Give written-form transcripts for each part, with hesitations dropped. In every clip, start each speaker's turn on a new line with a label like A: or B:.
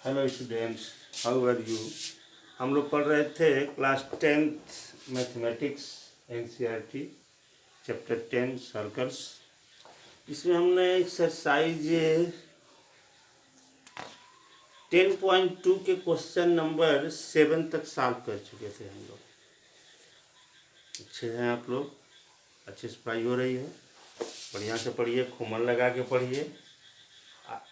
A: Hello students, how are you. हम लोग पढ़ रहे थे class 10th mathematics NCERT chapter 10 circles. इसमें हमने एक्सरसाइज 10.2 के क्वेश्चन नंबर 7 तक सॉल्व कर चुके थे हम लोग। अच्छे हैं आप लोग, अच्छे से पढ़ाई हो रही है, बढ़िया से पढ़िए, खूब मन लगा के पढ़िए।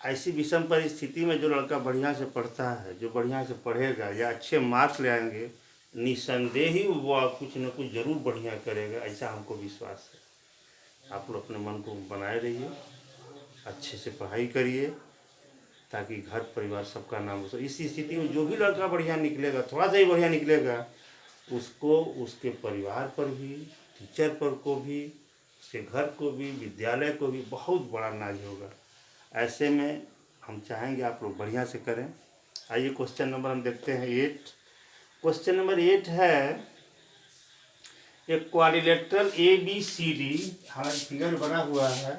A: ऐसी विषम परिस्थिति में जो लड़का बढ़िया से पढ़ता है, जो बढ़िया से पढ़ेगा या अच्छे मार्क्स ले आएंगे, निसंदेह ही वो कुछ न कुछ ज़रूर बढ़िया करेगा, ऐसा हमको विश्वास है। आप लोग अपने मन को बनाए रहिए, अच्छे से पढ़ाई करिए ताकि घर परिवार सबका नाम हो। इस स्थिति में जो भी लड़का बढ़िया निकलेगा, थोड़ा सा ही बढ़िया निकलेगा, उसको उसके परिवार पर भी, टीचर पर को भी, उसके घर को भी, विद्यालय को भी बहुत बड़ा नाज होगा। ऐसे में हम चाहेंगे आप लोग बढ़िया से करें। आइए क्वेश्चन नंबर हम देखते हैं 8। क्वेश्चन नंबर 8 है एक क्वाड्रिलेटरल ABCD, हमारा फिगर बना हुआ है।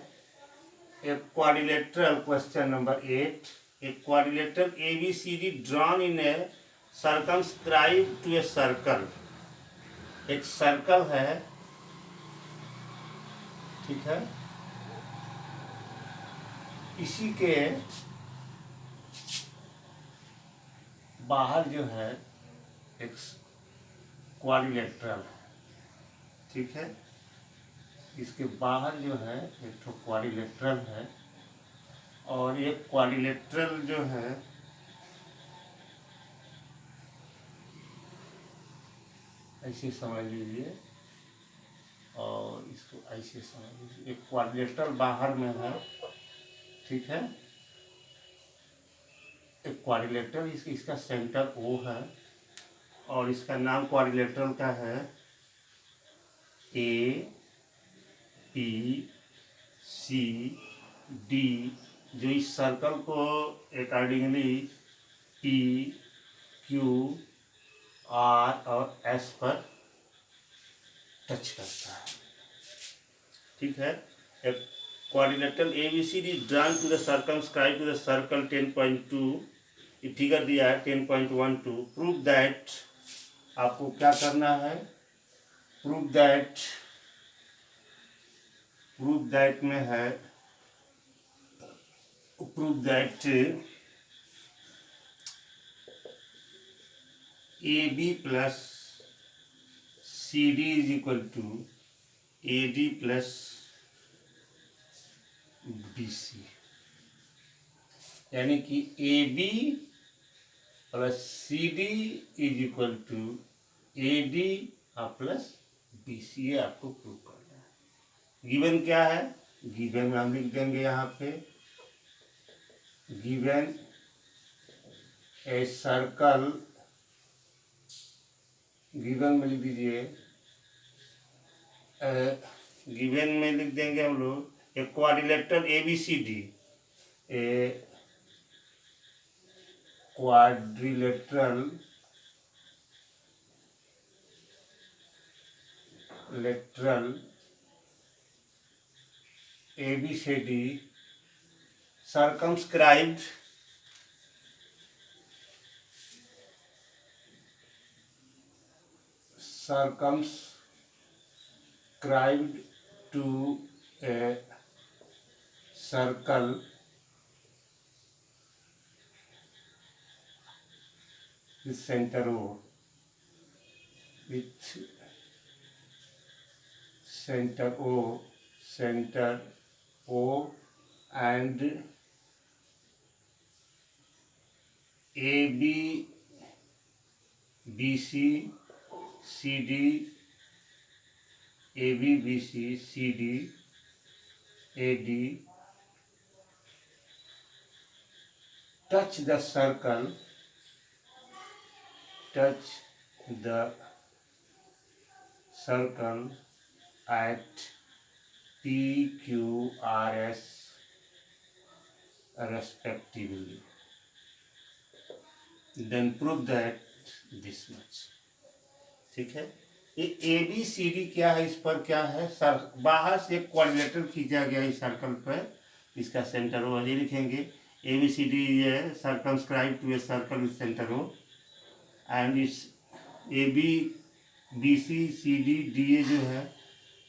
A: एक क्वाड्रिलेटरल, क्वेश्चन नंबर 8, एक quadrilateral ABCD drawn in a circumscribe to a circle. एक सर्कल है, ठीक है, इसी के बाहर जो है एक क्वाड्रिलेटरल है, ठीक है, इसके बाहर जो है एक तो क्वाड्रिलेटरल है, और एक क्वाड्रिलेटरल जो है ऐसे समझ लीजिए, और इसको ऐसे समझ लीजिए। एक क्वाड्रिलेटरल बाहर में है, ठीक है, एक क्वाड्रिलेटरल, इसका सेंटर O है, और इसका नाम क्वाड्रिलेटरल का है ABCD, जो इस सर्कल को अकॉर्डिंगली PQR और S पर टच करता है, ठीक है। एक quadrilateral ABCD drawn to the circumscribe to the circle 10.2, ये फिगर दिया है 10.12। प्रूव दैट, आपको क्या करना है, प्रूव दैट में है, prove that AB plus CD is equal to AD plus BC, यानी कि AB plus CD is equal to AD plus BC, ये आपको प्रूव करना है। गिवन क्या है, गिवन में हम लिख देंगे यहाँ पे, गिवन ए सर्कल, गिवन में लिख दीजिए, गिवन में लिख देंगे हम लोग एक quadrilateral ABCD, a quadrilateral ABCD circumscribed to a circle with center O, with center O and AB, BC, CD, AB, BC, CD, AD touch the circle at PQRS respectively, then prove that this much, ठीक है। ये ABCD क्या है, इस पर क्या है, बाहर से एक क्वाड्रिलेटरल खींचा गया इस सर्कल पर, इसका सेंटर वो ये लिखेंगे ABCD ये circumscribed to a circle with center O, and इस AB BC CD DA जो है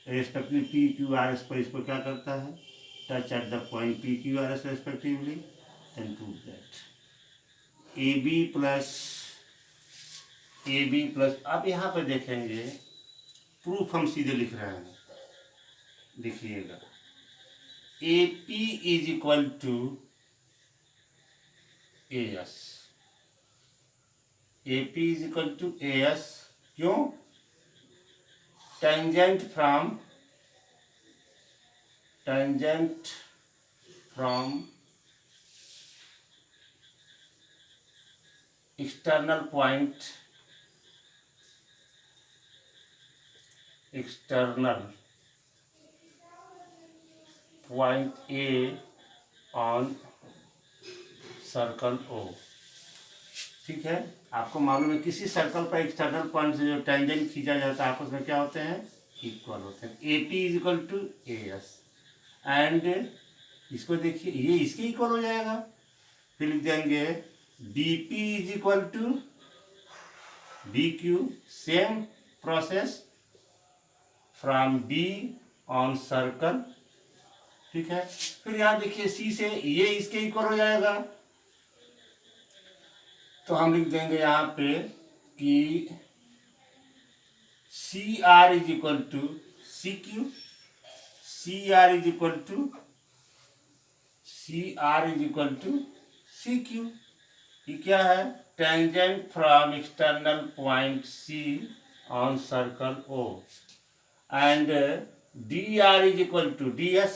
A: रेस्पेक्टिव PQRS पर इस पर क्या करता है, touch at the point PQRS respectively and prove that AB plus आप यहाँ पर देखेंगे प्रूफ हम सीधे लिख रहे हैं, देखिएगा AP is equal to AS, AP is equal to AS, क्यों, tangent from external point A on circle O। ठीक है, आपको मालूम है किसी सर्कल पर एक्सटर्नल पॉइंट से जो टेंजेंट खींचा जाता है आपस में क्या होते हैं, इक्वल होते हैं। AP is equal to AS and इसको देखिए ये इसके इक्वल हो जाएगा, फिर लिख देंगे BP is equal to BQ, same process from B on circle. ठीक है, फिर यहाँ देखिए C से ये इसके इक्वल हो जाएगा, तो हम लिख देंगे यहाँ पे कि CR is equal to CQ, CR is equal to CQ। ये क्या है, tangent from external point C on circle O and DR is equal to DS,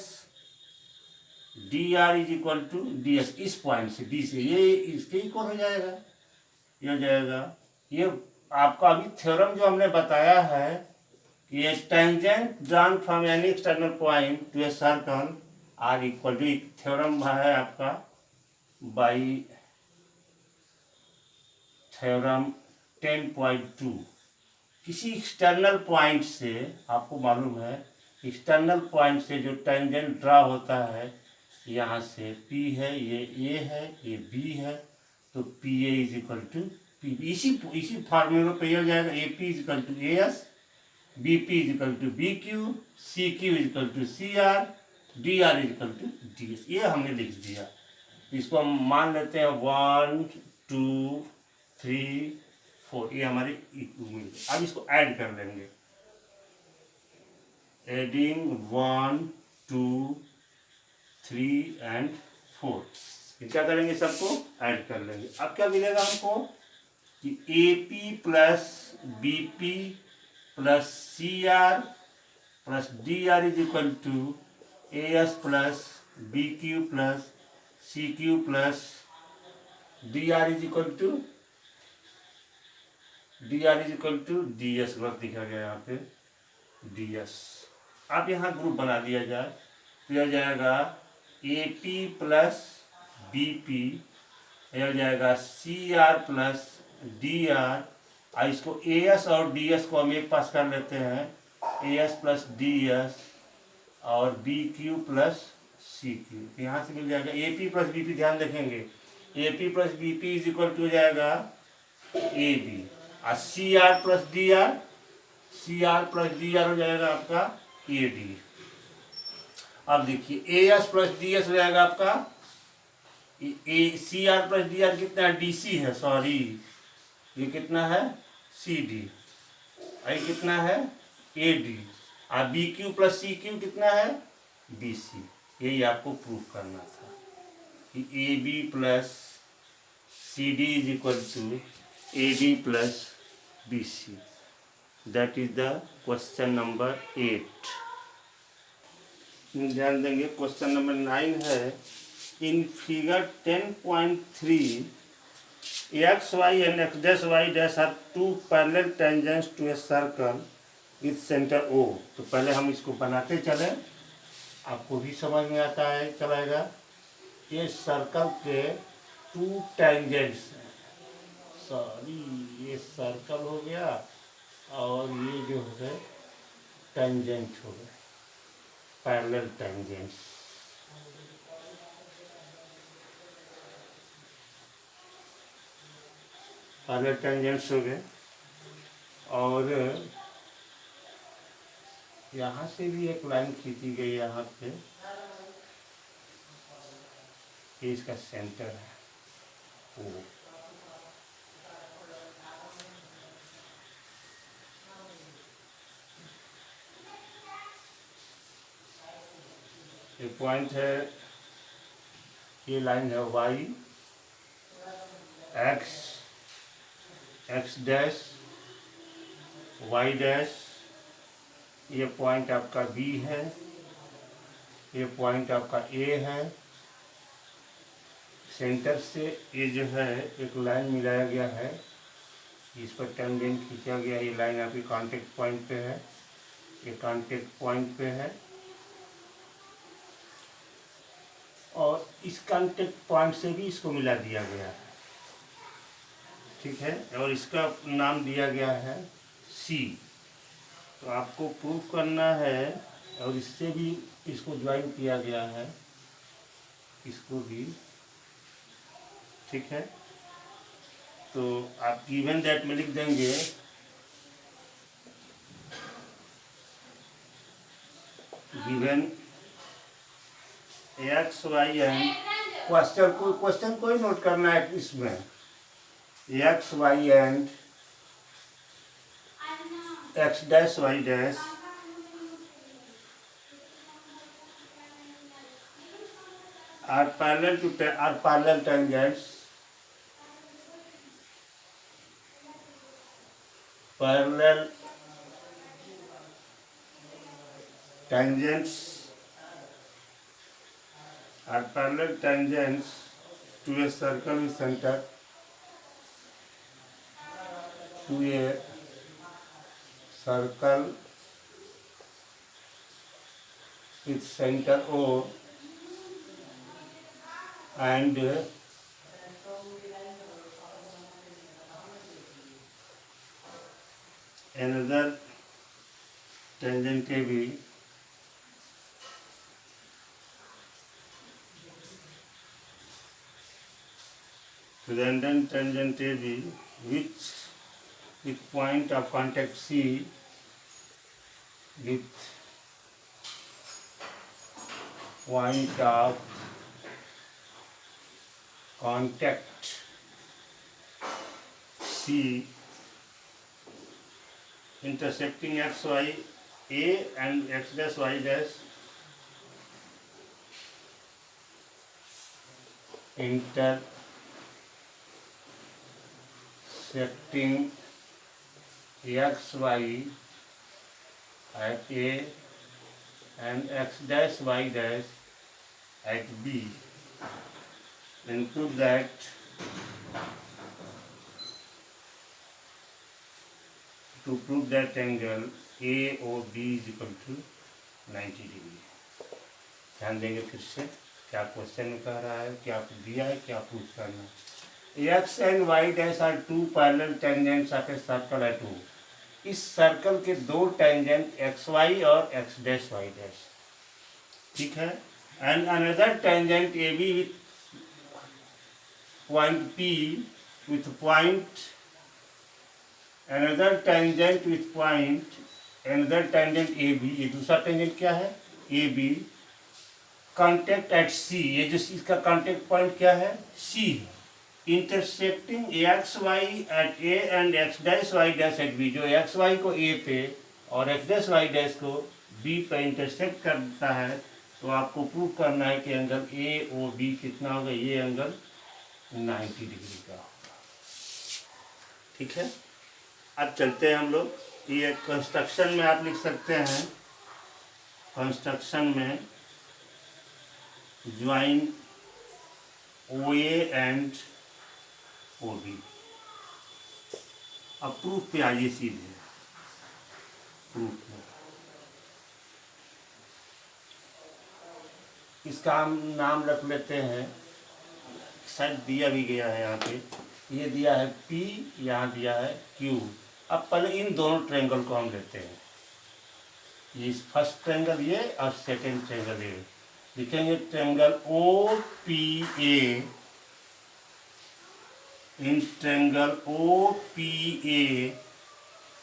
A: DR is equal to DS, इस पॉइंट से D से ये इसके equal हो जाएगा, ये हो जाएगा। ये आपका अभी थ्योरम जो हमने बताया है, ये tangent drawn from any external point to a circle are equal to, theorem है आपका बाई थ्योरम 10.2। किसी एक्सटर्नल पॉइंट से, आपको मालूम है एक्सटर्नल पॉइंट से जो टेंजेंट ड्रा होता है, यहाँ से P है, ये A है, ये B है, तो PA is equal to P, इसी फार्मूले पे हो जाएगा। AP is equal to AS, BP is equal to BQ, CQ is equal to CR, DR is equal to DS। ये हमने लिख दिया, इसको हम मान लेते हैं 1 2 3 4, ये हमारी इक्वल। अब इसको ऐड कर लेंगे, एडिंग 1 2 3 एंड 4, क्या करेंगे, सबको ऐड कर लेंगे। अब क्या मिलेगा हमको कि AP plus BP plus CR plus DR is equal to AS plus BQ plus CQ plus DR is equal to DS, गलत लिखा गया यहाँ पे DS। अब यहाँ ग्रुप बना दिया जाए तो यह हो जाएगा AP प्लस BP, यह हो जाएगा CR प्लस DR, और इसको AS और DS को हम एक पास कर लेते हैं, AS प्लस DS और BQ प्लस CQ, यहाँ से मिल जाएगा AP प्लस BP। ध्यान रखेंगे AP plus BP is equal to हो जाएगा AB, और CR प्लस DR हो जाएगा आपका AD। अब देखिए AS प्लस DS हो जाएगा आपका CR प्लस DR कितना है, DC है, सॉरी ये कितना है CD, ये कितना है AD, और BQ प्लस CQ कितना है BC। यही आपको प्रूफ करना था कि AB plus CD is equal to AD plus BC। That is the question number 8। ध्यान देंगे क्वेश्चन नंबर 9 है, in figure 10.3 x y and x dash y dash are two parallel tangents to a circle with center O। तो पहले हम इसको बनाते चले, आपको भी समझ में आता है चलाएगा। ये सर्कल के 2 टेंजेंट्स हैं, सॉरी ये सर्कल हो गया और ये जो है टेंजेंट हो गए, पैरेलल टेंजेंट्स। पैरेलल टेंजेंट्स हो गए। और यहाँ से भी एक लाइन खींची गई यहाँ पे, ये इसका सेंटर है वो। ये पॉइंट है, ये लाइन है y, x, x dash, Y dash. ये पॉइंट आपका बी है, ये पॉइंट आपका ए है। सेंटर से ये जो है एक लाइन मिलाया गया है, इस पर टेंजेंट खींचा गया। ये लाइन आपकी कांटेक्ट पॉइंट पे है, ये कांटेक्ट पॉइंट पे है। और इस कांटेक्ट पॉइंट से भी इसको मिला दिया गया है, ठीक है। और इसका नाम दिया गया है सी। तो आपको प्रूव करना है, और इससे भी इसको ज्वाइन किया गया है, इसको भी, ठीक है। तो आप गिवन दैट में लिख देंगे given x y and, question कोई नोट करना है इसमें, x y and x dash Y dash are parallel tangents, parallel tangents are parallel tangents to a circle with center, to a circle with center O and another tangent AB to the tangent AB which with point of contact C with point of contact C intersecting x y a and x dash y dash intersecting x y at A and x dash y dash at B, and prove that angle AOB is equal to 90 degree. ध्यान देंगे फिर से क्या question में कह रहा है, क्या दिया है, क्या प्रूव करना है। X and Y dash are two parallel tangents of a circle at O। इस सर्कल के दो टेंजेंट एक्स वाई और एक्स डैश वाई डैश, ठीक है। And another tangent A B with point P with point another tangent with point another tangent A B. ये दूसरा tangent क्या है, A B. Contact at C, ये जो इसका कॉन्टेक्ट पॉइंट क्या है, C. Intersecting X Y eight A and x dash Y dash at B. जो एक्स वाई को ए पे और एक्स डैश वाई डैश को बी पे इंटरसेक्ट करता है, तो आपको प्रूव करना है कि एंगल ए ओ बी कितना होगा, ये एंगल 90 डिग्री का होगा, ठीक है। अब चलते हैं हम लोग, ये कंस्ट्रक्शन में आप लिख सकते हैं, कंस्ट्रक्शन में join O A and O B. अब प्रूफ पे आइए सीधे, प्रूफ में इसका हम नाम रख लेते हैं, शायद दिया भी गया है यहाँ पे, ये दिया है P, यहाँ दिया है Q। अब पहले इन दोनों ट्रायंगल को हम लेते हैं, ये फर्स्ट ट्रायंगल ये और सेकेंड ट्रायंगल ये। लिखेंगे triangle O P A in triangle OPA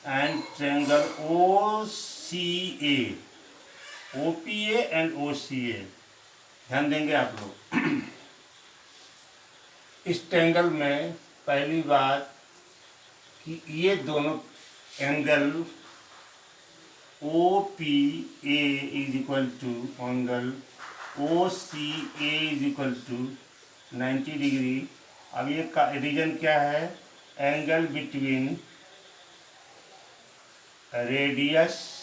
A: and triangle OCA, OPA and OCA। ध्यान देंगे आप लोग। इस ट्रायंगल में पहली बात कि ये दोनों angle OPA is equal to angle OCA is equal to 90 degree. अब ये रीजन क्या है? Angle between radius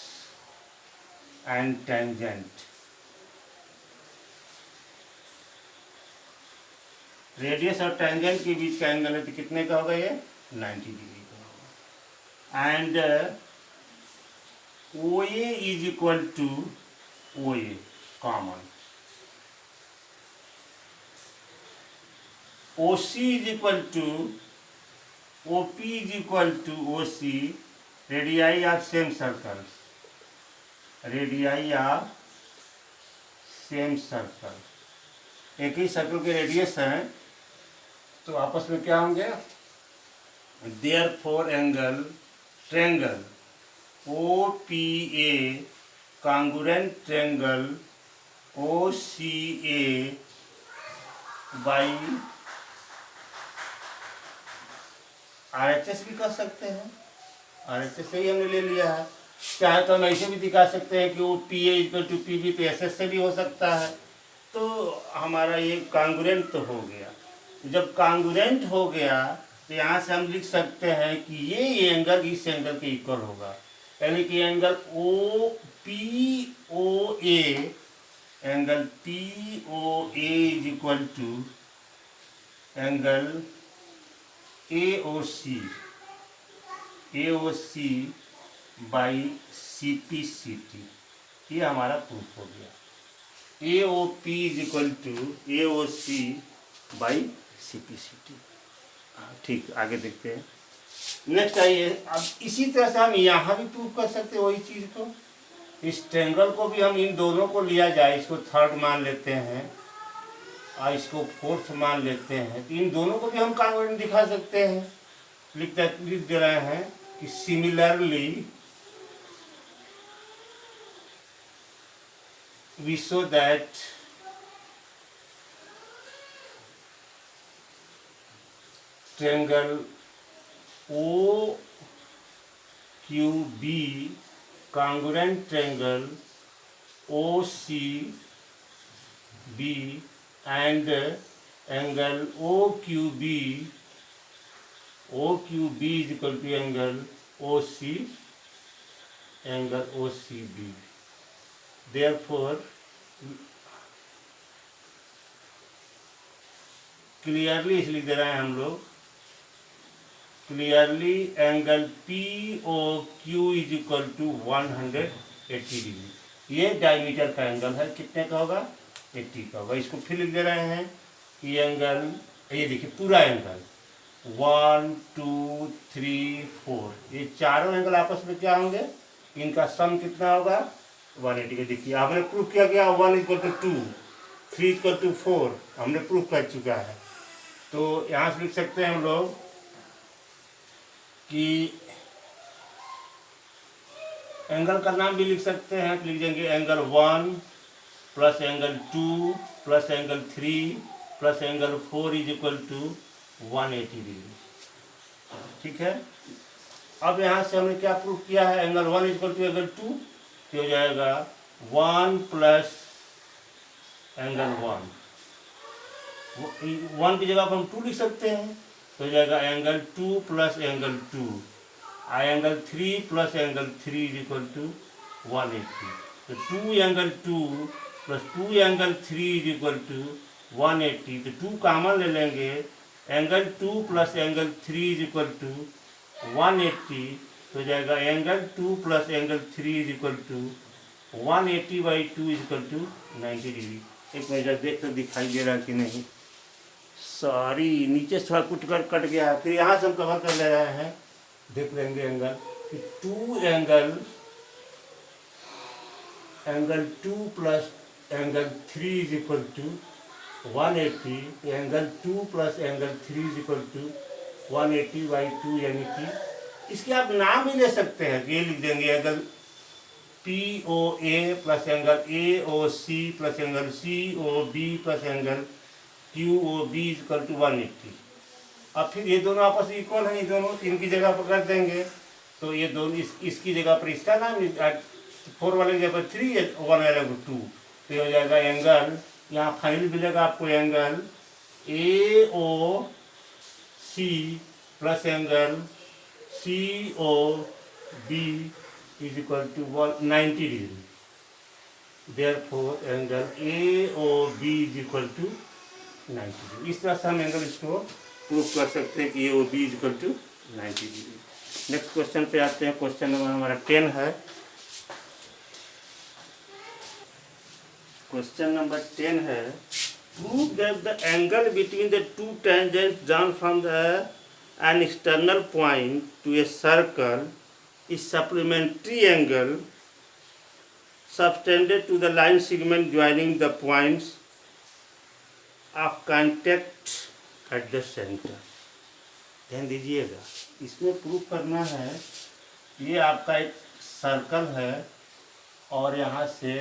A: and tangent. Radius और टेंजेंट के बीच का एंगल है तो कितने का होगा? ये 90 डिग्री का होगा। And OA is equal to OA common, OC is equal to OP is equal to OC, radii of same circle, radii of same circle. एक ही सर्कल के रेडियस हैं तो आपस में क्या होंगे? Therefore angle triangle OPA congruent triangle OCA by RHS भी कर सकते हैं। RHS से ही हमने ले लिया है। चाहे तो हम ऐसे भी दिखा सकते हैं कि वो PA इक्वल टू PB, तो SS से भी हो सकता है। तो हमारा ये कॉन्ग्रुएंट तो हो गया। जब कॉन्ग्रुएंट हो गया तो यहाँ से हम लिख सकते हैं कि ये एंगल इस एंगल के इक्वल होगा, यानी कि angle POA, angle POA is equal to angle AOC by CPCT। ये हमारा प्रूफ हो गया। AOP is equal to AOC by CPCT। ठीक, आगे देखते हैं। नेक्स्ट आइए, अब इसी तरह से हम यहाँ भी प्रूफ कर सकते हैं वही चीज़ को। इस ट्रायंगल को भी हम इन दोनों को लिया जाए, इसको थर्ड मान लेते हैं और इसको फोर्थ मान लेते हैं, तो इन दोनों को भी हम कॉन्ग्रुएंट दिखा सकते हैं। लिख दे रहे हैं कि similarly we show that triangle OQB congruent triangle OCB and angle OQB is equal to angle OCB। Therefore clearly इसलिए दे रहे हैं हम लोग, clearly angle POQ is equal to 180 degree. ये डायमीटर का एंगल है, कितने का होगा? 80 का होगा। इसको फिर लिख दे रहे हैं कि एंगल, ये देखिए पूरा एंगल 1 2 3 4, ये चारों एंगल आपस में क्या होंगे? इनका सम कितना होगा? 180 का। देखिए आपने प्रूफ किया गया 1 इक्वल टू 2, 3 इक्वल टू 4, हमने प्रूफ कर चुका है। तो यहाँ से लिख सकते हैं हम लोग कि एंगल का नाम भी लिख सकते हैं, तो लिख देंगे angle 1 plus angle 2 plus angle 3 plus angle 4 is equal to 180 degree. ठीक है। अब यहाँ से हमने क्या प्रूफ किया है? Angle 1 is equal to angle 2, तो हो जाएगा 1 प्लस एंगल 1 की जगह पर हम 2 लिख सकते हैं, तो हो जाएगा angle 2 plus angle 2, angle 3 plus angle 3 is equal to 180। तो 2 angle 2 plus 2 angle 3 is equal to 180। तो 2 कॉमन ले लेंगे, angle 2 plus angle 3 is equal to 180, तो हो जाएगा angle 2 plus angle 3 is equal to 180 by 2 is equal to 90 degree. एक minute देख तो दिखाई दे रहा कि नहीं? सॉरी, नीचे थोड़ा कुछ कट गया है। फिर यहाँ से हम कवर कर ले रहे हैं, देख लेंगे एंगल कि 2 angle 2 plus angle 3 is equal to 180, angle 2 plus angle 3 is equal to 180/2 यानी कि इसके आप नाम ही ले सकते हैं। ये लिख देंगे angle POA plus angle AOC plus angle COB plus angle QOB equal to 180। अब फिर ये दोनों आपस में इक्वल हैं, ये दोनों इनकी जगह पर कर देंगे तो ये दोनों इसकी जगह पर इसका नाम 4 वाले की जगह पर 3 है, 1 वाले को 2, तो ये हो जाएगा एंगल, यहाँ फाइनल मिलेगा आपको angle AOC plus angle COB is equal to 90 degree. Therefore angle AOB is equal to 90 degree. इस तरह से हम एंगल इसको प्रूव कर सकते हैं कि AOB is equal to 90 degree. Next question पे आते हैं। क्वेश्चन नंबर हमारा 10 है। क्वेश्चन नंबर 10 है, prove that the angle between the two tangents drawn from an external point to a circle is supplementary angle subtended to the line segment joining the points of contact at the center। ध्यान दीजिएगा, इसमें proof करना है, ये आपका एक circle है और यहाँ से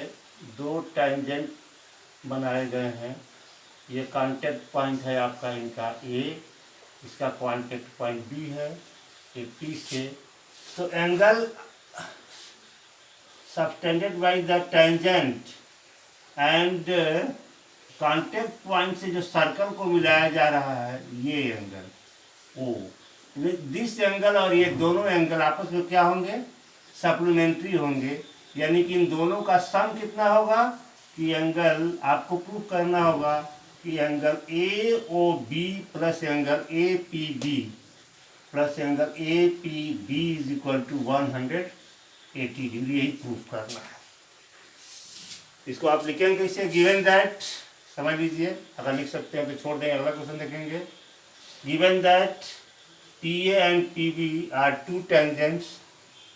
A: दो टेंजेंट बनाए गए हैं। ये कांटेक्ट पॉइंट है आपका इनका A, इसका कांटेक्ट पॉइंट B है, ये P से। तो angle subtended by the tangent and contact point से जो सर्कल को मिलाया जा रहा है, ये एंगल O, दिस एंगल और ये दोनों एंगल आपस में क्या होंगे, सप्लीमेंट्री होंगे। यानी कि इन दोनों का सम कितना होगा कि एंगल, आपको प्रूव करना होगा कि angle AOB plus angle APB plus angle APB is equal to 180 degree, यही प्रूफ करना है। इसको आप लिखेंगे कैसे, गिवन दैट, समझ लीजिए, अगर लिख सकते हैं तो छोड़ देंगे, अगला क्वेश्चन देखेंगे। Given that PA and PB are two tangents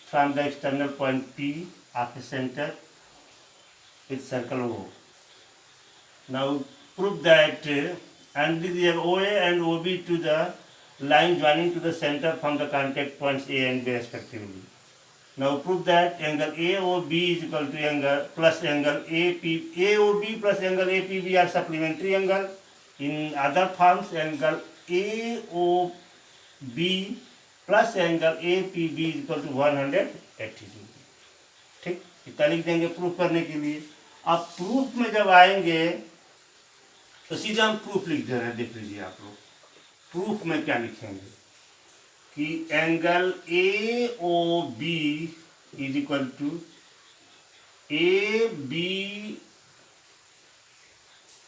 A: from the external point P of a center with circle O. Now prove that and this is OA and OB to the line joining to the center from the contact points A and B respectively. Now prove that angle AOB is equal to angle plus angle AOB plus angle APB are supplementary angle. In other forms, angle AOB plus angle APB is equal to 180 degree. ठीक, इतना लिख देंगे proof करने के लिए। अब proof में जब आएंगे तो सीधा हम प्रूफ लिख दे रहे हैं। देख लीजिए आप लोग, प्रूफ में क्या लिखेंगे कि angle AOB is equal to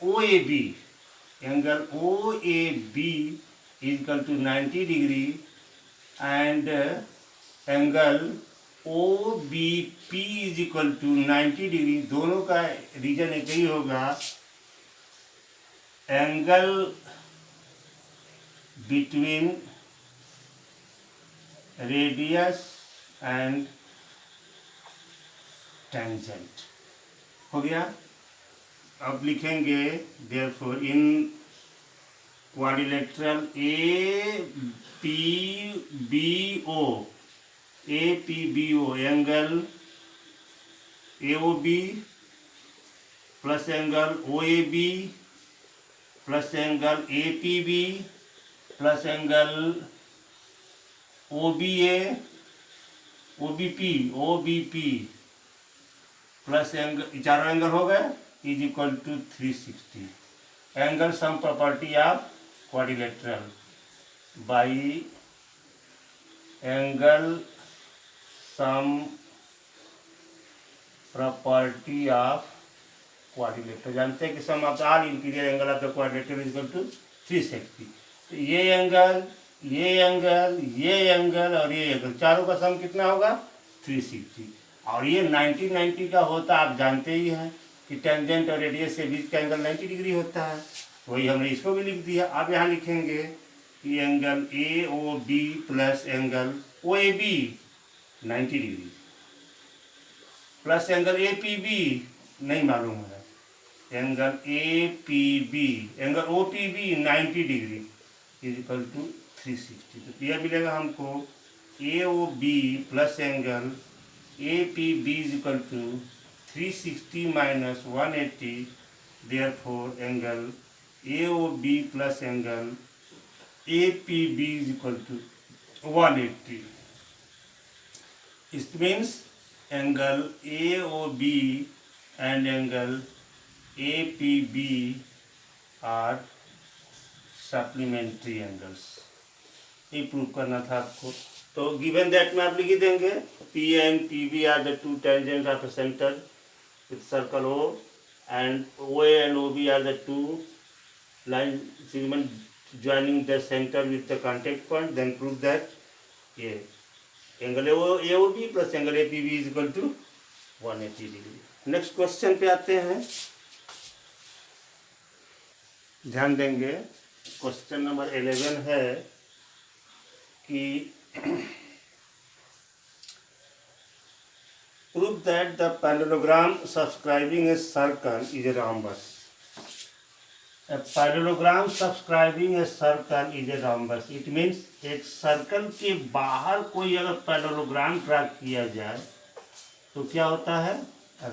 A: OAB, angle OAB is equal to 90 degree and angle OBP is equal to 90 degree. दोनों का रीजन एक ही होगा, angle between radius and tangent. हो गया। अब लिखेंगे therefore in quadrilateral APBO angle AOB plus angle OAB plus angle APB plus angle OBP plus angle, चारों एंगल हो गए, is equal to 360। Angle sum property of quadrilateral by angle sum property of quadrilateral. जानते हैं कि sum of all interior angle of the quadrilateral is equal to 360। तो ये angle, ये angle, ये एंगल और ये एंगल, चारों का सम कितना होगा 360। और ये 90 का होता आप जानते ही हैं कि टेंजेंट और रेडियस के बीच का एंगल 90 डिग्री होता है। वही हमने इसको भी लिख दिया। अब यहाँ लिखेंगे कि angle AOB plus angle OAB 90 degree plus angle APB नहीं मालूम है, angle APB, angle OPB 90 degree is equal to 360। तो यह मिलेगा हमको A O B plus angle A P B is equal to 360 minus 180, therefore angle A O B plus angle A P B is equal to 180। It means angle AOB and angle APB are supplementary angles। ये prove करना था आपको। तो given that में आप लिख देंगे P and PB are the two tangents of a center with circle O, and OA and OB are the two line segment joining the center with the contact point। Then prove that ये angle A O B plus angle A P B is equal to 180 degree. Next question पे आते हैं, ध्यान देंगे। Question number 11 है कि prove that the parallelogram subscribing a circle is a rhombus। A parallelogram subscribing a circle is a rhombus। It means एक circle के बाहर कोई अगर पैरेललोग्राम ड्रा किया जाए तो क्या होता है,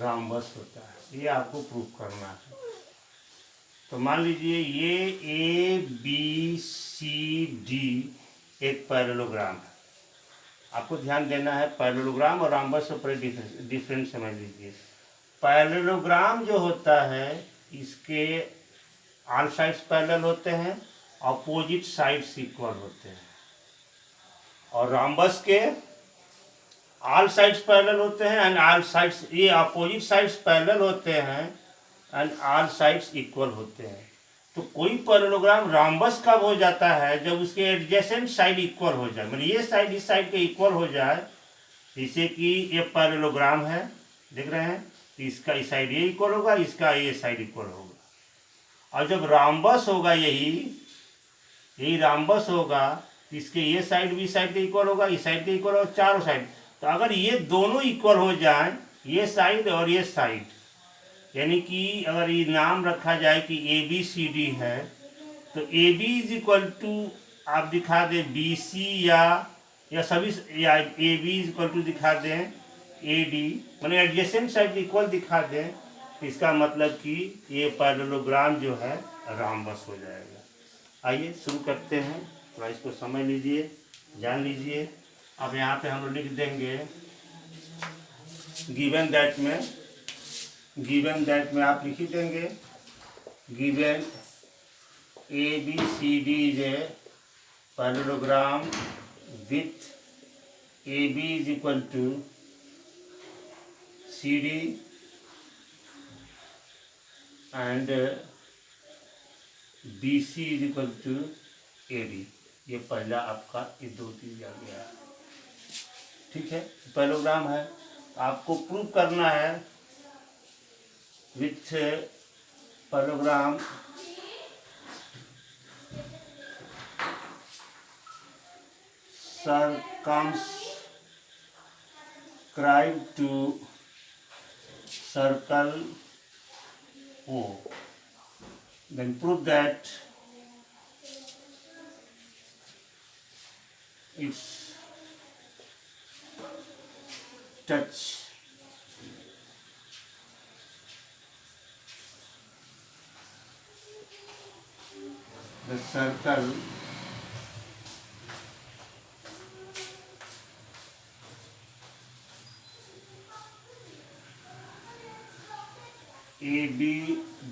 A: rhombus होता है। ये आपको प्रूव करना है। तो मान लीजिए ये ए बी सी डी एक पैरेललोग्राम है। आपको ध्यान देना है, पैरेललोग्राम और rhombus से बड़े डिफरेंट समझ लीजिए। पैरेललोग्राम जो होता है इसके ऑल साइड्स पैरेलल होते हैं, अपोजिट साइड्स इक्वल होते हैं। और rhombus के ऑल साइड्स पैरेलल होते हैं एंड ऑल साइड्स, ये अपोजिट साइड्स पैरेलल होते हैं एंड ऑल साइड्स इक्वल होते हैं। तो कोई पैरेललोग्राम rhombus कब हो जाता है, जब उसके एडजेसेंट साइड इक्वल हो जाए, मतलब ये साइड इस साइड के इक्वल हो जाए। जैसे कि ये पैरेललोग्राम है, देख रहे हैं, इसका इस साइड ये इक्वल होगा, इसका ये साइड इक्वल होगा। और जब rhombus होगा, यही rhombus होगा, इसके ये साइड भी साइड के इक्वल होगा, इस साइड के इक्वल होगा, चारों साइड। तो अगर ये दोनों इक्वल हो जाए, ये साइड और ये साइड, यानी कि अगर ये नाम रखा जाए कि ए बी सी डी है, तो A B is equal to आप दिखा दें बी सी या सभी, या A B is equal to दिखा दें ए डी, मतलब एडजेसेंट साइड इक्वल दिखा दें। इसका मतलब कि ये पैरेललोग्राम जो है rhombus हो जाएगा। आइए शुरू करते हैं, थोड़ा इसको समझ लीजिए, जान लीजिए। अब यहाँ पे हम लोग लिख देंगे गिवन दैट में आप लिख ही देंगे given A B C D is a parallelogram with A B is equal to C D and B C is equal to A D. ये पहला आपका ये दो चीज आ गया, ठीक है। पैरेललोग्राम है, आपको प्रूव करना है with parallelogram circumscribe to circle O। Then prove that its touch the circle A B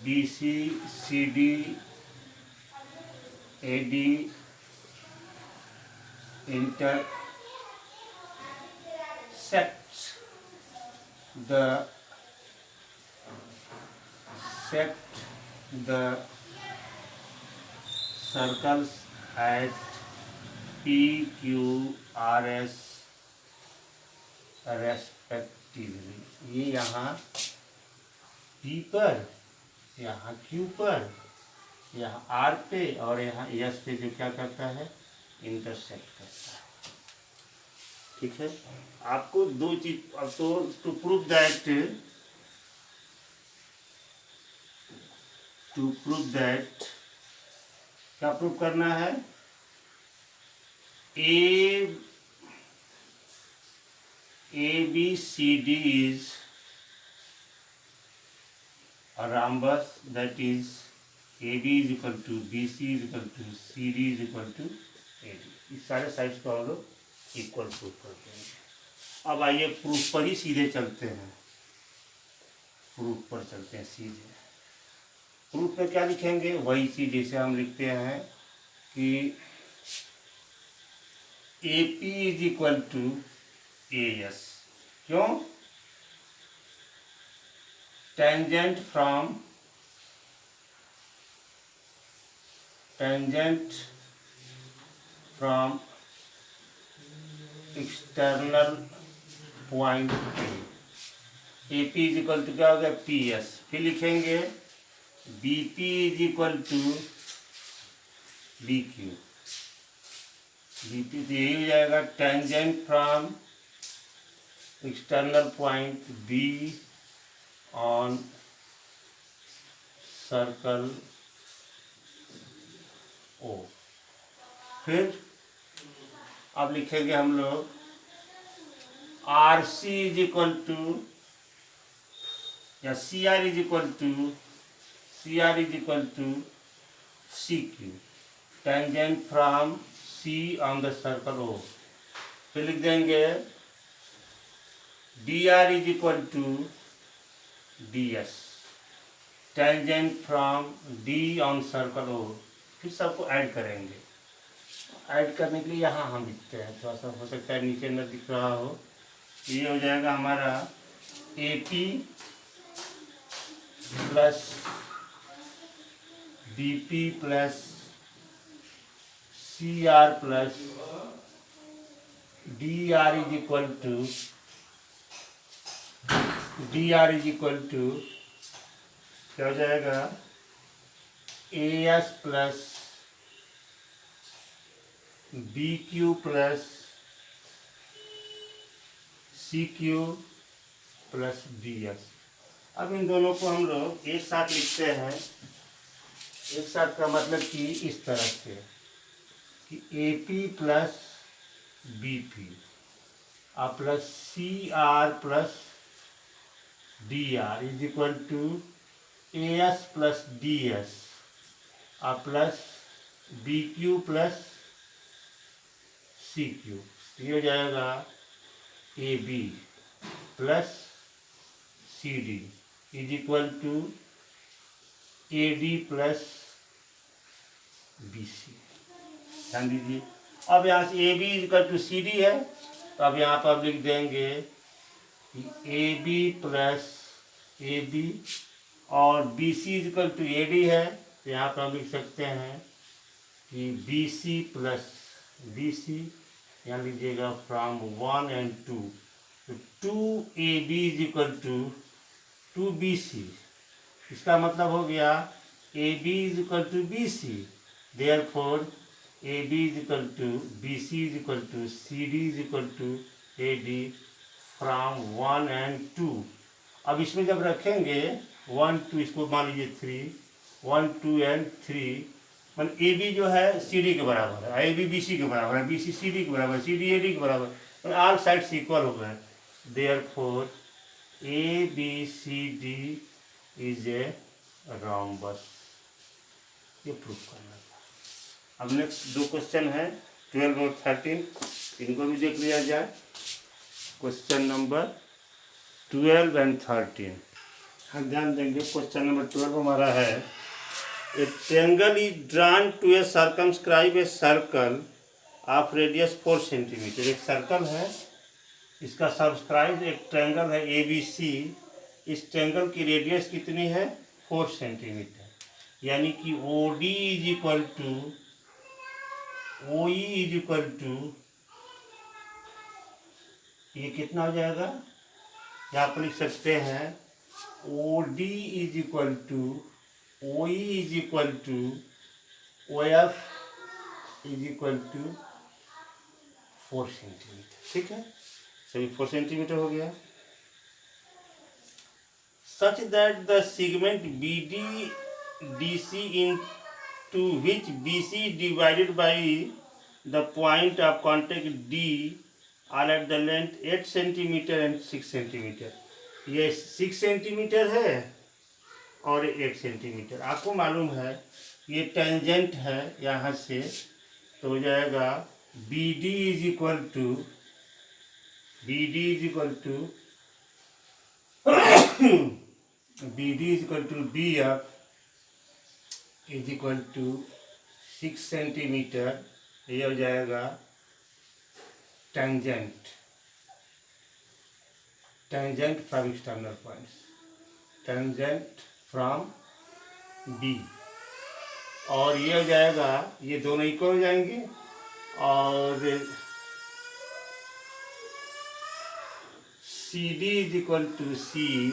A: B C C D A D intersects the circles at P, Q, R, S respectively। ये यहाँ P पर, यहाँ Q पर, यहाँ R पे और यहाँ S पे जो क्या करता है, इंटरसेक्ट करता है, ठीक है। आपको दो चीज, अब तो टू प्रूव दैट क्या प्रूव करना है, A B C D is a rhombus, that is AB is equal to BC is equal to CD is equal to AD। इस सारे साइड्स को हम लोग इक्वल प्रूफ करते हैं। अब आइए प्रूफ पर ही सीधे चलते हैं, प्रूफ पर चलते हैं सीधे। प्रूफ में क्या लिखेंगे, वही चीज जैसे हम लिखते हैं कि AP is equal to AS। क्यों? Tangent from external point AP is equal to क्या हो गया, PS। फिर लिखेंगे BP is equal to BQ। BP तो यही हो जाएगा, tangent from external point B on circle O। फिर अब लिखेंगे हम लोग RC इज इक्वल टू या CR is equal to CQ, tangent from C on the circle O। फिर लिख देंगे DR is equal to DS, tangent from D on circle O। फिर सबको ऐड करेंगे। ऐड करने के लिए यहाँ हम लिखते हैं, थोड़ा सा हो सकता है नीचे न दिख रहा हो। ये हो जाएगा हमारा AP plus BP plus CR plus DR is equal to क्या हो जाएगा, AS plus BQ plus CQ plus DS। अब इन दोनों को हम लोग एक साथ लिखते हैं। एक साथ का मतलब कि इस तरह से कि AP प्लस BP और plus CR plus DR is equal to AS plus DS और प्लस BQ प्लस CQ। ये हो जाएगा AB plus CD is equal to AD plus BC। ध्यान दीजिए, अब यहाँ से AB is equal to CD है, तो अब यहाँ पर लिख देंगे कि AB प्लस AB और BC is equal to AD है, तो यहाँ पर हम लिख सकते हैं कि BC प्लस BC। यहाँ लीजिएगा फ्रॉम 1 and 2, तो 2AB is equal to 2BC। इसका मतलब हो गया AB is equal to BC, therefore AB is equal to BC is equal to CD is equal to AD from 1 and 2। अब इसमें जब रखेंगे 1 2, इसको मान लीजिए 3, 1 2 and 3, मान AB जो है CD के बराबर है, AB BC के बराबर है, BC CD के बराबर है, CD AD के बराबर है, ऑल साइड्स इक्वल हो गए। Therefore ABCD is a rhombus. ये प्रूफ करना था। अब नेक्स्ट दो क्वेश्चन है 12 और 13, इनको भी देख लिया जाए। क्वेश्चन नंबर 12 and 13, हम ध्यान देंगे। क्वेश्चन नंबर 12 हमारा है, a triangle is drawn to a circumscribe a circle of radius 4 centimetre. एक सर्कल है, इसका सब्सक्राइब एक ट्रायंगल है ABC। इस ट्रायंगल की रेडियस कितनी है, 4 सेंटीमीटर, यानी कि OD is equal to OE is equal to, ये कितना हो जाएगा, यहाँ पर लिख सकते हैं OD is equal to OE is equal to OF is equal to 4 centimetre. ठीक है, सभी 4 सेंटीमीटर हो गया। Such that the segment BD DC into which BC divided by the point of contact D are at the length 8 centimetre and 6 centimetre. ये 6 centimetre है और 8 centimetre. आपको मालूम है ये टेंजेंट है यहाँ से, तो हो जाएगा B D is equal to B D is equal to B D is equal to B F is equal to 6 centimetre. ये हो जाएगा tangent from external points, tangent from B. और ये हो जाएगा, ये दोनों इक्वल हो जाएंगे और C D is equal to C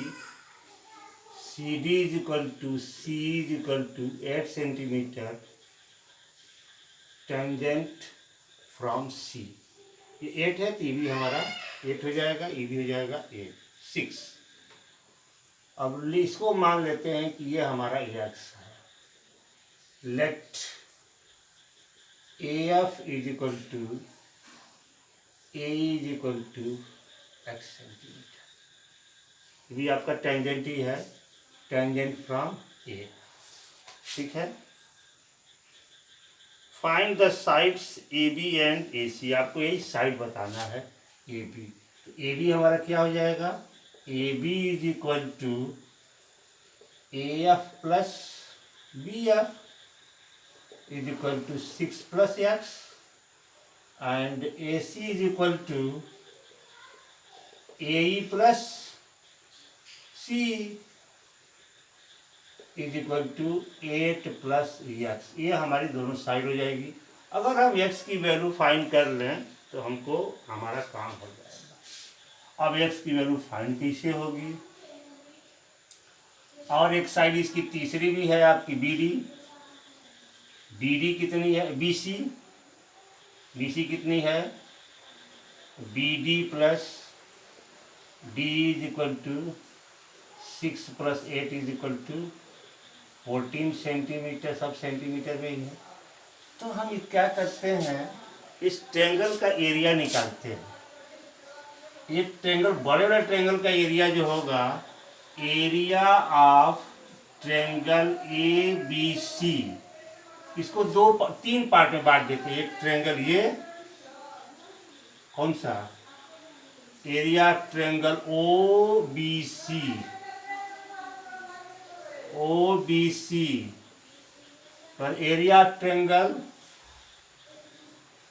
A: D is equal to 8 centimetre tangent from C. ये 8 है तो ये भी हमारा 8 हो जाएगा, ये भी हो जाएगा 8 6। अब इसको मान लेते हैं कि ये हमारा एक्स है। Let A F is equal to x centimetre. ये भी आपका टेंजेंट ही है, टेंजेंट फ्रॉम ए। ठीक है। Find the sides A B and A C. आपको यही साइड बताना है ए बी। तो ए बी हमारा क्या हो जाएगा, A B is equal to A F plus B F is equal to 6 plus x and A C is equal to A E plus C is equal to 8 plus x. ये हमारी दोनों side हो जाएगी। अगर हम x की value find कर लें तो हमको हमारा काम हो जाएगा। अब एक्स की वैल्यू फाइंड कैसे होगी, और एक साइड इसकी तीसरी भी है आपकी बी डी। बी डी कितनी है, बी सी कितनी है, B D plus D is equal to 6 plus 8 is equal to 14 centimetre. सब सेंटीमीटर में ही है। तो हम क्या करते हैं, इस ट्रायंगल का एरिया निकालते हैं। ये ट्रायंगल, बड़े बड़े ट्रायंगल का एरिया जो होगा, area of triangle A B C, इसको 3 पार्ट में बांट देते हैं। एक ट्रायंगल ये कौन सा, area triangle O B C पर area triangle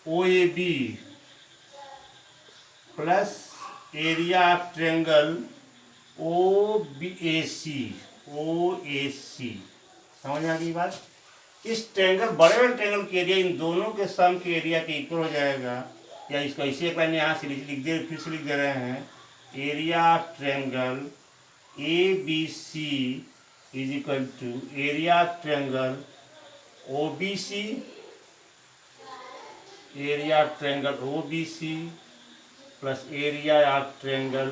A: O A B plus area triangle O B A C समझ आ गई बात। इस ट्रायंगल, बड़े बड़े ट्रायंगल के एरिया इन दोनों के सम के एरिया के इक्वल हो जाएगा। या इसको ऐसे एक लाइन यहाँ से लिख दे, फिर से लिख दे रहे हैं, area triangle A B C is equal to area triangle O B C, area triangle O B C plus area of triangle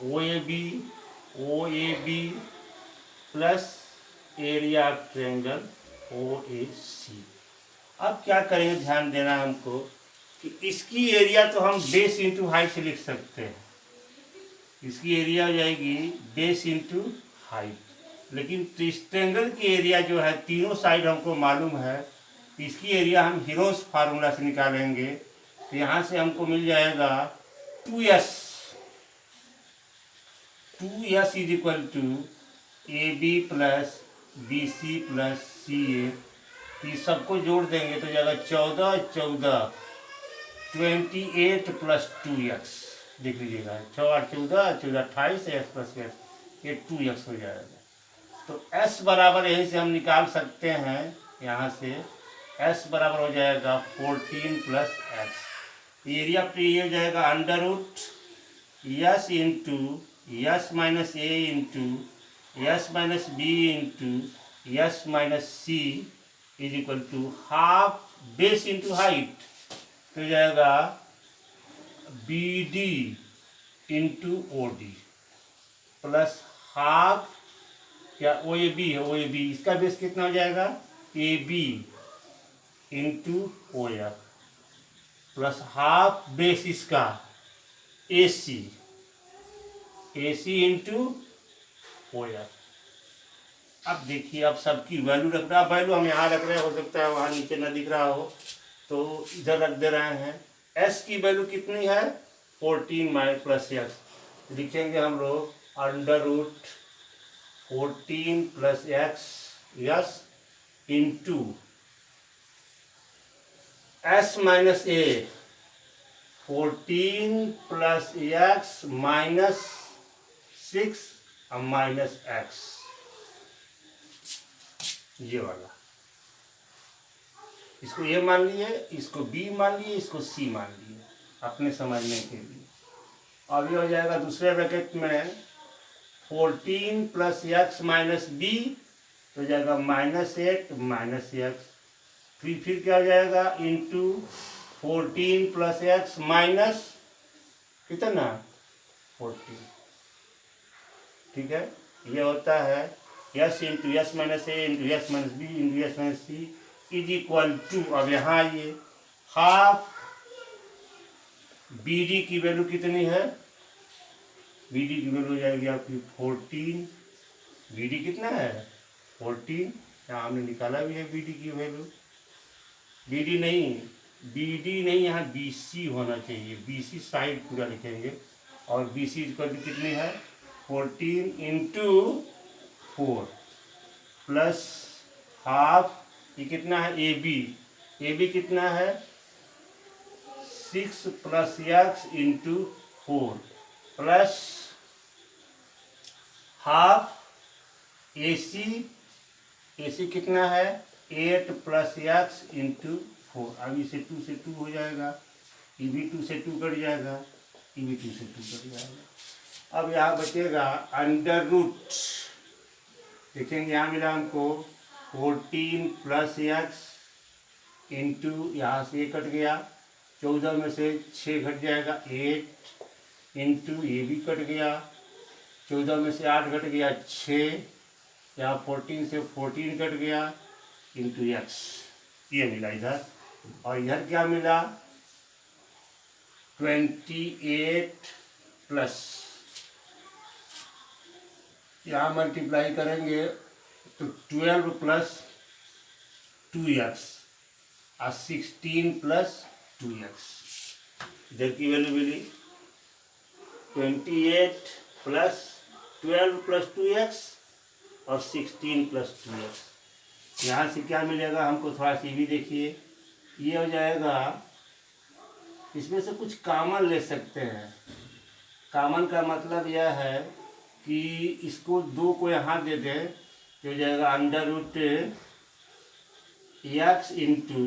A: O A B plus area of triangle O A C. अब क्या करेंगे, ध्यान देना हमको कि इसकी area तो हम बेस इंटू हाइट से लिख सकते हैं। इसकी एरिया हो जाएगी बेस इंटू हाइट, लेकिन इस ट्रायंगल की एरिया जो है, तीनों साइड हमको मालूम है, इसकी एरिया हम हीरोस फार्मूला से निकालेंगे। तो यहाँ से हमको मिल जाएगा 2s is equal to A B plus B C plus C A. इस सबको जोड़ देंगे तो जाएगा 28 प्लस 2x। देख लीजिएगा, 6 8 14 28 एक्स प्लस एक्स, ये 2x हो जाएगा। तो s बराबर यहीं से हम निकाल सकते हैं, यहाँ से s बराबर हो जाएगा 14 प्लस एक्स। एरिया पे ये हो जाएगा under root s into s minus A into s minus B into s minus C is equal to half base into height. तो हो जाएगा B D into O D plus half, क्या O A B है, ओ A B, इसका base कितना हो जाएगा, A B into O F plus half base इसका A C into O F. अब देखिए, अब सबकी वैल्यू रख रहा है। वैल्यू हम यहाँ रख रहे हैं, हो सकता है वहाँ नीचे ना दिख रहा हो, तो इधर रख दे रहे हैं। एस की वैल्यू कितनी है? 14 प्लस एक्स। लिखेंगे हम लोग under root 14 plus X S into S minus A 14 plus X minus 6 और माइनस एक्स, ये वाला। इसको ए मान लिए, इसको बी मान लिए, इसको सी मान लिए अपने समझने के लिए। अब ये हो जाएगा दूसरे ब्रैकेट में 14 प्लस एक्स माइनस बी, तो हो जाएगा -8 माइनस एक्स। फिर क्या हो जाएगा? इंटू 14 प्लस एक्स माइनस कितना? 14। ठीक है, ये होता है s into s minus A into s minus B into s minus C is equal to, अब यहाँ आइए, हाफ बी डी की वैल्यू कितनी है? बी डी की वैल्यू हो जाएगी आपकी 14। बी डी कितना है? 14। यहाँ हमने निकाला भी है बी डी की वैल्यू। बी डी नहीं, यहाँ बी सी होना चाहिए। बी सी साइड पूरा लिखेंगे, और बी सी इक्वल टू कितनी है? 14 इंटू 4 प्लस हाफ, ये कितना है? ए बी कितना है? 6 plus x into 4 plus half A C कितना है? 8 प्लस एक्स इंटू 4। अब इसे 2 से 2 हो जाएगा, ये भी 2 से 2 कट जाएगा, ये भी 2 से 2 कट जाएगा। अब यहाँ बचेगा अंडर रूट, देखेंगे यहाँ मिला हमको 14 प्लस एक्स इंटू, यहाँ से 1 कट गया, 14 में से 6 घट जाएगा 8 इंटू, ये भी कट गया, 14 में से 8 घट गया 6, यहाँ 14 से 14 कट गया इंटू एक्स, ये मिला इधर। और इधर क्या मिला? 28 प्लस, यहाँ मल्टीप्लाई करेंगे तो 12 प्लस 2x और 16 प्लस 2x। इधर की वैल्यू मिली 28 प्लस 12 प्लस 2x और 16 प्लस 2x। यहाँ से क्या मिलेगा हमको? थोड़ा सी भी देखिए, ये हो जाएगा, इसमें से कुछ कॉमन ले सकते हैं। कॉमन का मतलब यह है कि इसको 2 को यहाँ दे दें तो हो जाएगा under root x into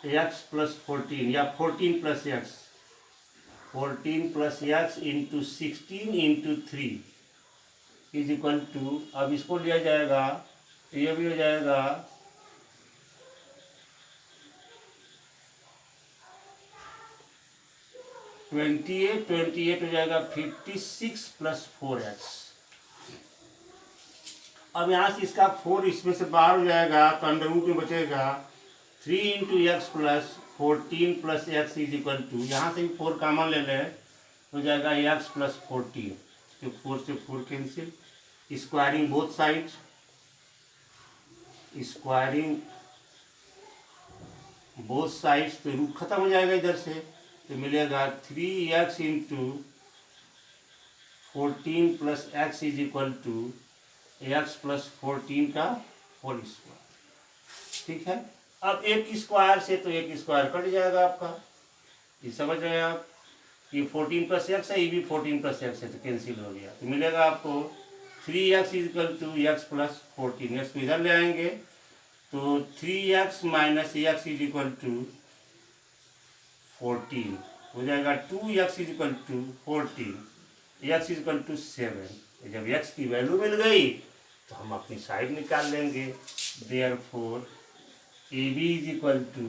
A: x plus 14 या 14 plus x, 14 plus x into 16 into 3 is equal to, अब इसको लिया जाएगा तो ये भी हो जाएगा 28 हो जाएगा 56 प्लस 4x। अब यहाँ से इसका 4 इसमें से बाहर हो जाएगा तो अंडर रूट में बचेगा 3 into x plus 14 plus x is equal to, यहाँ से भी 4 कॉमन ले लें, हो जाएगा एक्स प्लस 14, तो 4 से 4 cancel, squaring both side, squaring both sides, तो रूट खत्म हो जाएगा इधर से, तो मिलेगा 3x into 14 plus x is equal to x plus 14 का होल स्क्वायर। ठीक है, अब एक स्क्वायर से तो एक स्क्वायर कट जाएगा आपका, ये समझ रहे हैं आप? ये 14 प्लस एक्स है, ये भी 14 प्लस एक्स है, तो कैंसिल हो गया, तो मिलेगा आपको 3x is equal to x plus 14। X को इधर ले आएंगे तो 3x minus x is equal to 14 हो जाएगा, 2x is equal to 14, x is equal to 7। जब x की वैल्यू मिल गई तो हम अपनी साइड निकाल लेंगे, therefore AB is equal to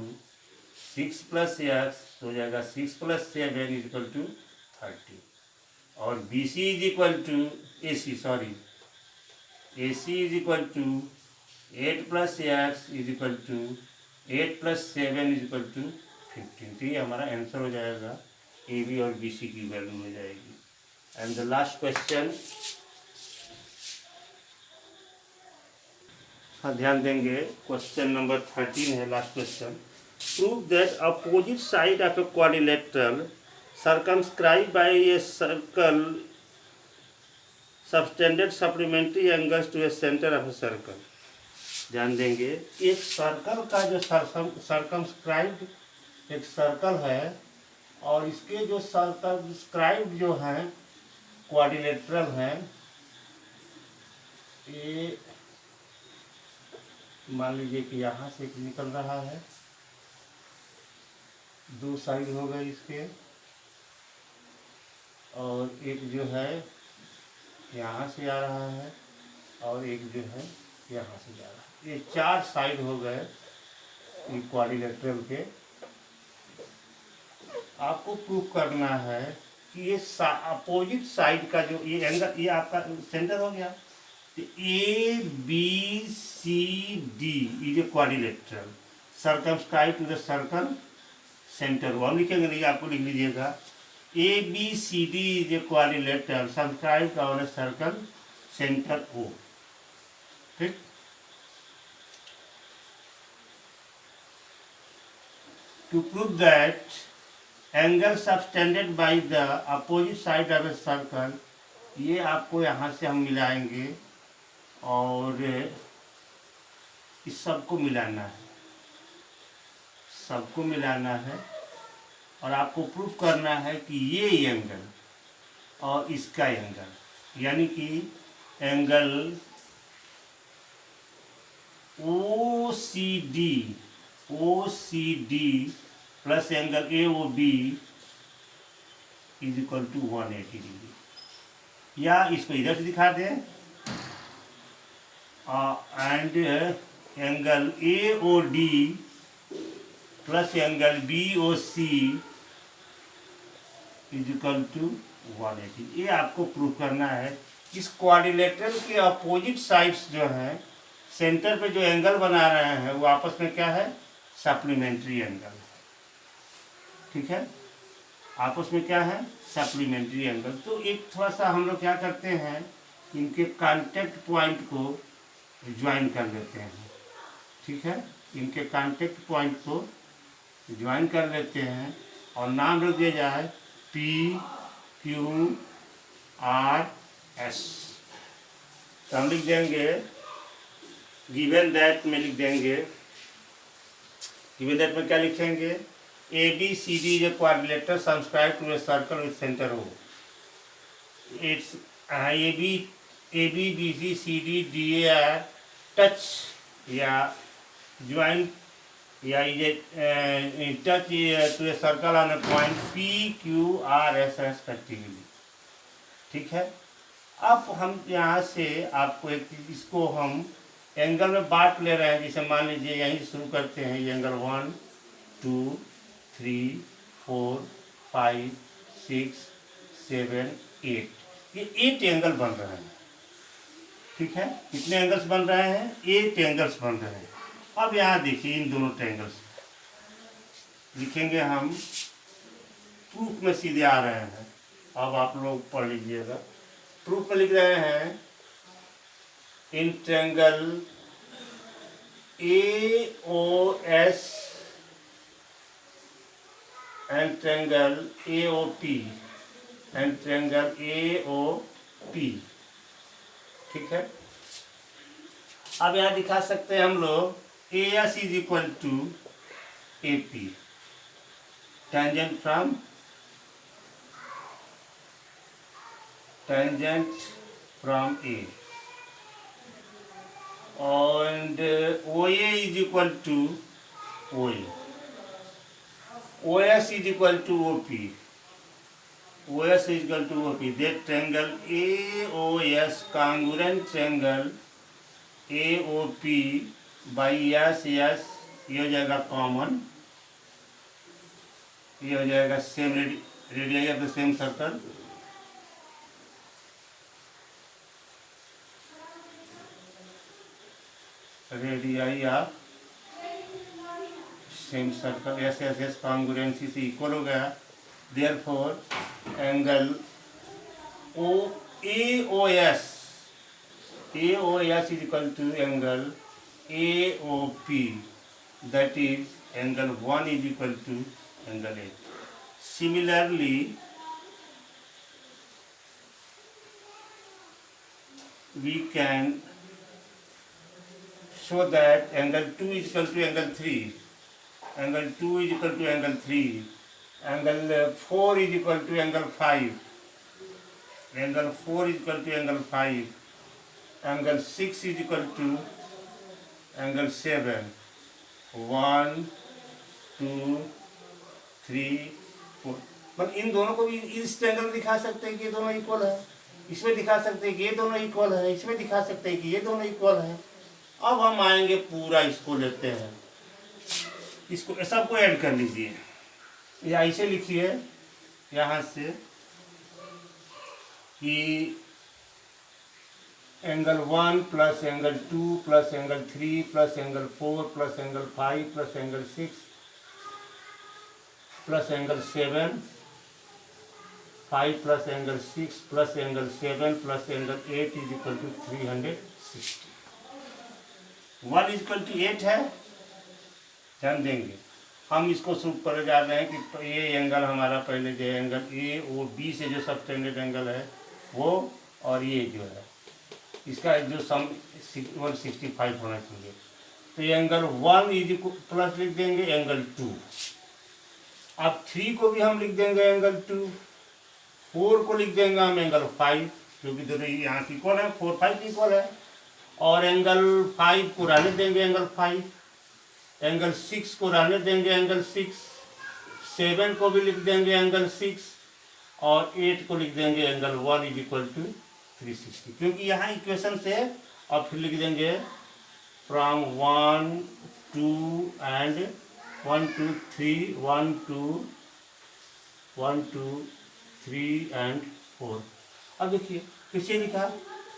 A: 6 plus x, हो जाएगा 6 प्लस 7 इज इक्वल टू 30, और BC is equal to AC is equal to 8 plus x is equal to 8 plus 7 is equal to 15। तो ये हमारा आंसर हो जाएगा, ए बी और B C की वैल्यू हो जाएगी। एंड द लास्ट क्वेश्चन, हाँ ध्यान देंगे, क्वेश्चन नंबर 13 है, last question. Prove that opposite side of a quadrilateral circumscribe by a circle subtended supplementary angles to a centre of a circle. ध्यान देंगे, एक सर्कल का जो सर्कमस्क्राइब एक सर्कल है और इसके जो सर्कमस्क्राइब जो हैं क्वाड्रिलेटरल हैं, ये मान लीजिए कि यहाँ से निकल रहा है, दो साइड हो गए इसके, और एक जो है यहाँ से आ रहा है और एक जो है यहाँ से जा रहा है। ये चार साइड हो गए क्वाड्रिलेटरल के। आपको प्रूफ करना है कि ये अपोजिट साइड का जो ये एंगल, ये आपका सेंटर हो गया, A B C D is a quadrilateral circumscribe to the circle centre. वो हम लिखेंगे नहीं, आपको लिख लीजिएगा, A B C D is a quadrilateral circumscribe on a circle centre O. ठीक, to prove that angle subtended by the opposite side of a circle, ये आपको यहाँ से हम मिलाएंगे और इस सबको मिलाना है, सबको मिलाना है और आपको प्रूफ करना है कि ये एंगल और इसका एंगल, यानी कि angle O C D plus angle A O B is equal to 180 degree. या इसको इधर से दिखा दें, and angle A O D plus angle B O C is equal to 180। ये आपको प्रूव करना है। इस क्वाड्रिलेटरल के अपोजिट साइड्स जो हैं, सेंटर पे जो एंगल बना रहे हैं वो आपस में क्या है, सप्लीमेंट्री एंगल। ठीक है, आपस में क्या है, सप्लीमेंट्री एंगल। तो एक थोड़ा सा हम लोग क्या करते हैं, इनके कांटेक्ट पॉइंट को ज्वाइन कर लेते हैं। ठीक है, इनके कांटेक्ट पॉइंट को ज्वाइन कर लेते हैं और नाम रख दिया जाए पी क्यू आर एस। तो हम लिख देंगे गिवन दैट में लिख देंगे, गिवन दैट में क्या लिखेंगे, A B C D is a quadrilateral subscribe to a circle with centre O. Its A B B C C D D A are touch या ज्वाइन या touch to a circle on a point P Q R S respectively. ठीक है, अब हम यहाँ से आपको एक चीज, इसको हम एंगल में बांट ले रहे हैं। जैसे मान लीजिए यहीं से शुरू करते हैं, ये एंगल 1 2 3 4 5 6 7 8, ये 8 एंगल बन रहे हैं। ठीक है, कितने एंगल्स बन रहे हैं, 8 एंगल्स बन रहे हैं। अब यहाँ देखिए, इन दोनों ट्रायंगल्स लिखेंगे हम, प्रूफ में सीधे आ रहे हैं। अब आप लोग पढ़ लीजिएगा, प्रूफ में लिख रहे हैं, in triangle A O S and triangle A O P and triangle A O P. ठीक है, अब यहाँ दिखा सकते हैं हम लोग, A S is equal to A P, tangent from A, and OA is equal to OA, OS is equal to OP, OS is equal to OP. That triangle AOS congruent triangle AOP by S, ये हो जाएगा common, ये हो जाएगा same radius of the same circle. Radii of same circle S S S congruency से equal हो गया। Therefore angle O A O S is equal to angle AOP, that is angle 1 is equal to angle 8. Similarly, we can show that angle 2 is equal to angle 3, angle 2 is equal to angle 3, angle 4 is equal to angle 5, angle 4 is equal to angle 5, angle 6 is equal to angle 7, 1 2 3 4। मतलब इन दोनों को भी इस angle दिखा सकते हैं कि ये दोनों इक्वल है, इसमें दिखा सकते हैं कि ये दोनों इक्वल है, इसमें दिखा सकते हैं कि ये दोनों इक्वल है। अब हम आएंगे पूरा इसको लेते हैं, इसको सबको ऐड कर लीजिए, या ऐसे लिखिए यहाँ से कि angle 1 plus angle 2 plus angle 3 plus angle 4 plus angle 5 plus angle 6 plus angle 7, 5 plus angle 6 plus angle 7 plus angle 8 is equal to 360। 1 is equal to 8 है, ध्यान देंगे। हम इसको सूट पर जा रहे हैं कि ये एंगल हमारा पहले जो एंगल AOB से जो सब स्टैंडर्ड एंगल है वो, और ये जो है इसका जो सम 165 होना चाहिए। तो एंगल 1 इज प्लस लिख देंगे एंगल 2। अब 3 को भी हम लिख देंगे एंगल 2, 4 को लिख देंगे हम एंगल 5, क्योंकि दोनों यहाँ इक्वल है, 4 5 इक्वल है। और एंगल 5 को रहने देंगे एंगल 5, एंगल 6 को रहने देंगे एंगल 6, 7 को भी लिख देंगे एंगल 6, और 8 को लिख देंगे एंगल 1 इज इक्वल टू 360, क्योंकि यहाँ इक्वेशन से। और फिर लिख देंगे फ्रॉम 1 2 एंड 1 2 3 1 2 1 2 3 एंड 4। अब देखिए किसे लिखा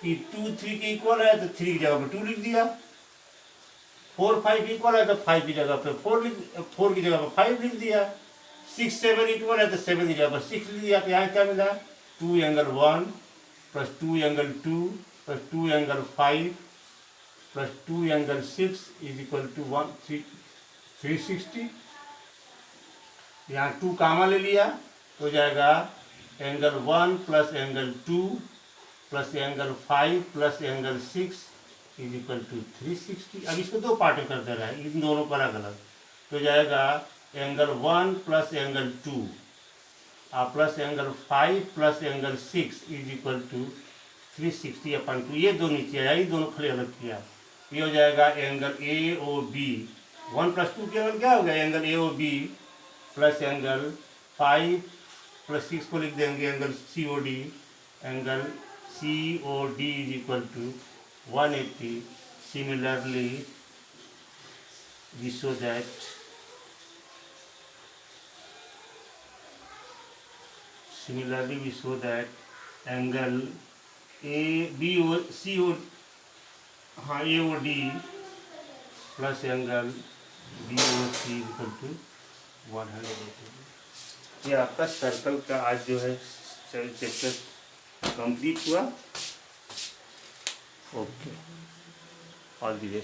A: कि 2 3 के इक्वल है तो 3 की जगह पर 2 लिख दिया, 4 5 इक्वल है तो 5 की जगह पर 4 की जगह पर 5 लिख दिया, 6 7 इक्वल है तो 7 की जगह पर 6 लिख दिया। तो यहाँ क्या मिला, 2 angle 1 plus 2 angle 2 plus 2 angle 5 plus 2 angle 6 is equal to 360। यहाँ 2 कामा ले लिया, हो जाएगा angle 1 plus angle 2 plus angle 5 plus angle 6 is equal to 360। अब इसको दो पार्ट में कर दे रहा है, इन दोनों पर अलग अलग। तो जाएगा angle 1 plus angle 2 plus angle 5 plus angle 6 is equal to 360/2। ये दो नीचे आया, ये दोनों खड़े अलग किया। ये हो जाएगा एंगल AOB, 1 प्लस 2 के एंगल क्या हो गया, angle AOB plus angle 5 plus 6 को लिख देंगे angle COD, angle COD is equal to 180। Similarly we show that angle AOD plus angle BOC equal to 180। ये आपका सर्कल का आज जो है चैप्टर कंप्लीट हुआ। Okay, all the best.